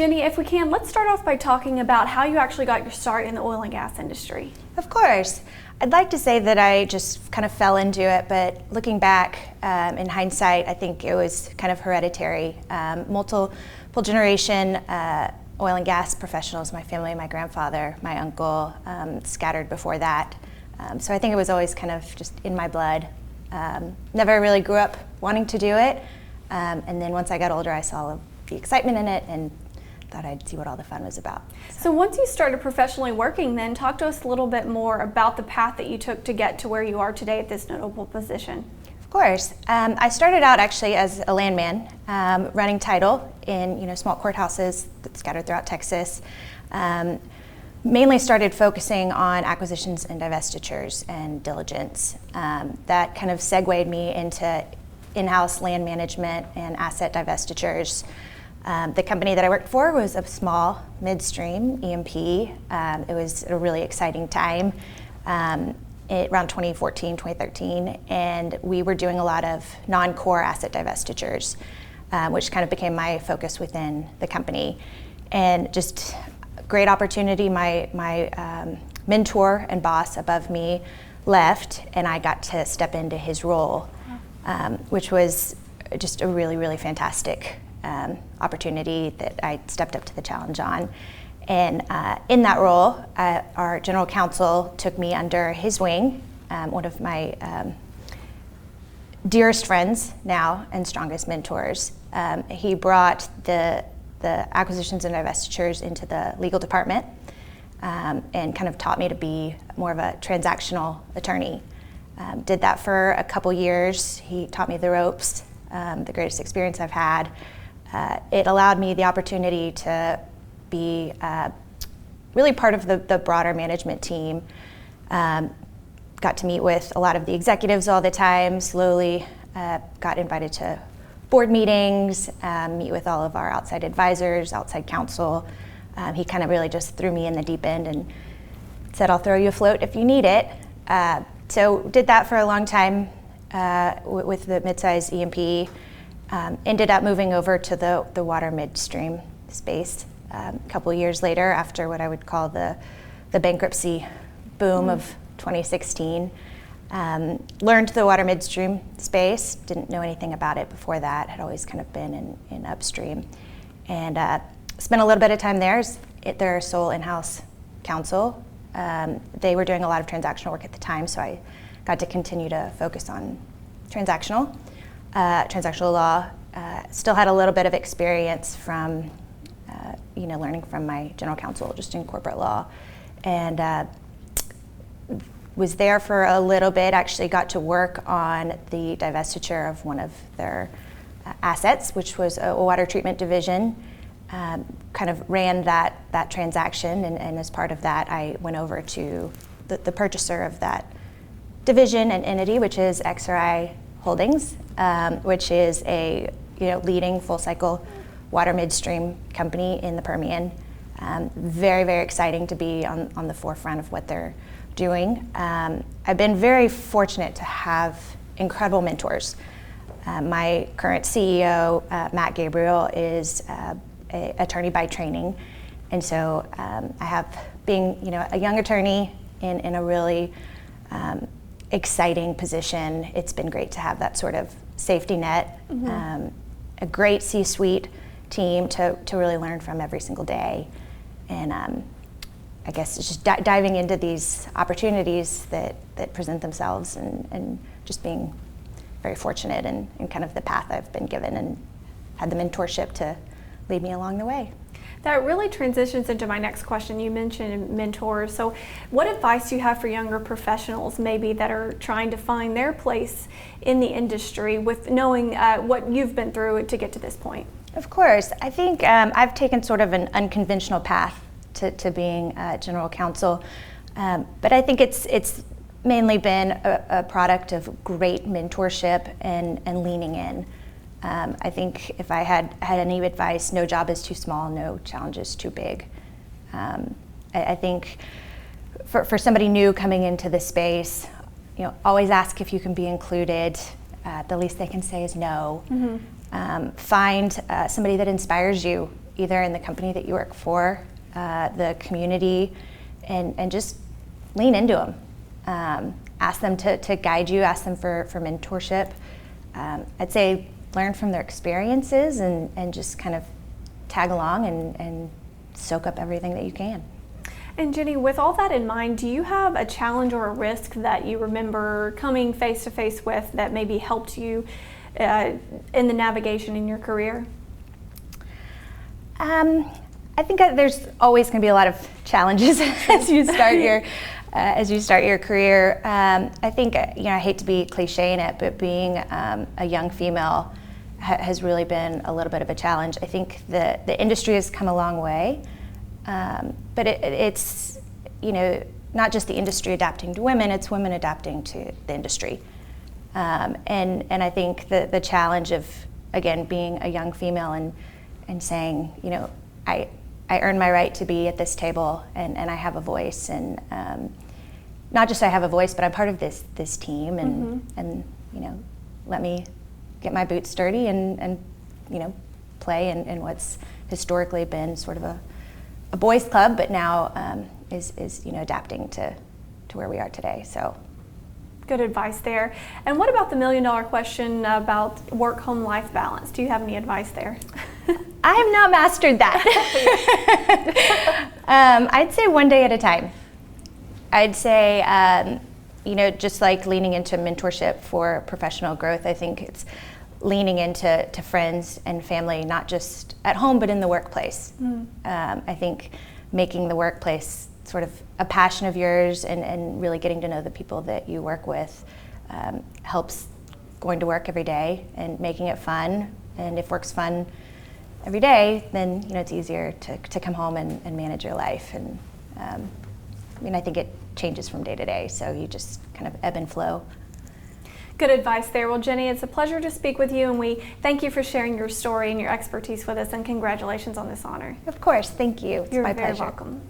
Ginny, if we can, let's start off by talking about how you actually got your start in the oil and gas industry. Of course. I'd like to say that I just kind of fell into it, but looking back in hindsight, I think it was kind of hereditary. Multiple generation oil and gas professionals, my family, my grandfather, my uncle, scattered before that. So I think it was always kind of just in my blood. Never really grew up wanting to do it. And then once I got older, I saw the excitement in it and thought I'd see what all the fun was about. So once you started professionally working, then talk to us a little bit more about the path that you took to get to where you are today at this notable position. Of course. I started out actually as a landman, running title in small courthouses that scattered throughout Texas. Mainly started focusing on acquisitions and divestitures and diligence. That kind of segued me into in-house land management and asset divestitures. The company that I worked for was a small midstream E&P. It was a really exciting time around 2014, 2013, and we were doing a lot of non-core asset divestitures, which kind of became my focus within the company. And just great opportunity. My mentor and boss above me left, and I got to step into his role, which was just a really, really fantastic opportunity that I stepped up to the challenge on. And in that role, our general counsel took me under his wing, one of my dearest friends now and strongest mentors. He brought the acquisitions and divestitures into the legal department and kind of taught me to be more of a transactional attorney. Did that for a couple years. He taught me the ropes, the greatest experience I've had. It allowed me the opportunity to be really part of the broader management team. Got to meet with a lot of the executives all the time, slowly got invited to board meetings, meet with all of our outside advisors, outside counsel. He kind of really just threw me in the deep end and said, I'll throw you a float if you need it. So did that for a long time with the midsize E&P. Ended up moving over to the water midstream space a couple years later after what I would call the bankruptcy boom of 2016. Learned the water midstream space, didn't know anything about it before that, had always kind of been in upstream. And spent a little bit of time there as their sole in-house counsel. They were doing a lot of transactional work at the time, so I got to continue to focus on transactional law. Still had a little bit of experience from, learning from my general counsel just in corporate law. And was there for a little bit, actually got to work on the divestiture of one of their assets, which was a water treatment division. Kind of ran that transaction, and as part of that, I went over to the purchaser of that division and entity, which is XRI Holdings, which is a leading full cycle water midstream company in the Permian. Very, very exciting to be on the forefront of what they're doing. I've been very fortunate to have incredible mentors. My current CEO, Matt Gabriel, is an attorney by training, and so I have, being a young attorney in a really exciting position, it's been great to have that sort of safety net, a great C-suite team to really learn from every single day. And I guess it's just diving into these opportunities that present themselves and just being very fortunate in kind of the path I've been given and had the mentorship to lead me along the way. That really transitions into my next question. You mentioned mentors. So what advice do you have for younger professionals maybe that are trying to find their place in the industry with knowing what you've been through to get to this point? Of course. I think I've taken sort of an unconventional path to being general counsel, but I think it's mainly been a product of great mentorship and leaning in. I think if I had any advice, no job is too small, no challenge is too big. I think for somebody new coming into the space, always ask if you can be included. The least they can say is no. Find somebody that inspires you. either in the company that you work for, the community, and just lean into them. Ask them to guide you, ask them for mentorship. I'd say learn from their experiences and just kind of tag along and soak up everything that you can. And Ginny, with all that in mind, do you have a challenge or a risk that you remember coming face to face with that maybe helped you in the navigation in your career? I think there's always going to be a lot of challenges as you start your career. I think, I hate to be cliche in it, but being a young female has really been a little bit of a challenge. I think the industry has come a long way, but it's not just the industry adapting to women, it's women adapting to the industry. And I think the challenge of, again, being a young female and saying, I earned my right to be at this table and I have a voice, and not just I have a voice, but I'm part of this team, and let me get my boots dirty and play in what's historically been sort of a boys' club, but now is adapting to where we are today. So. Good advice there. And what about the $1 million question about work-home life balance? Do you have any advice there? I have not mastered that. I'd say one day at a time. I'd say, just like leaning into mentorship for professional growth, I think it's leaning into friends and family, not just at home, but in the workplace. I think making the workplace sort of a passion of yours and really getting to know the people that you work with helps going to work every day and making it fun. And if work's fun every day, then it's easier to come home and manage your life. And I think it changes from day to day, so you just kind of ebb and flow. Good advice there. Well, Ginny, it's a pleasure to speak with you, and we thank you for sharing your story and your expertise with us, and congratulations on this honor. Of course, thank you. It's You're my very pleasure. welcome.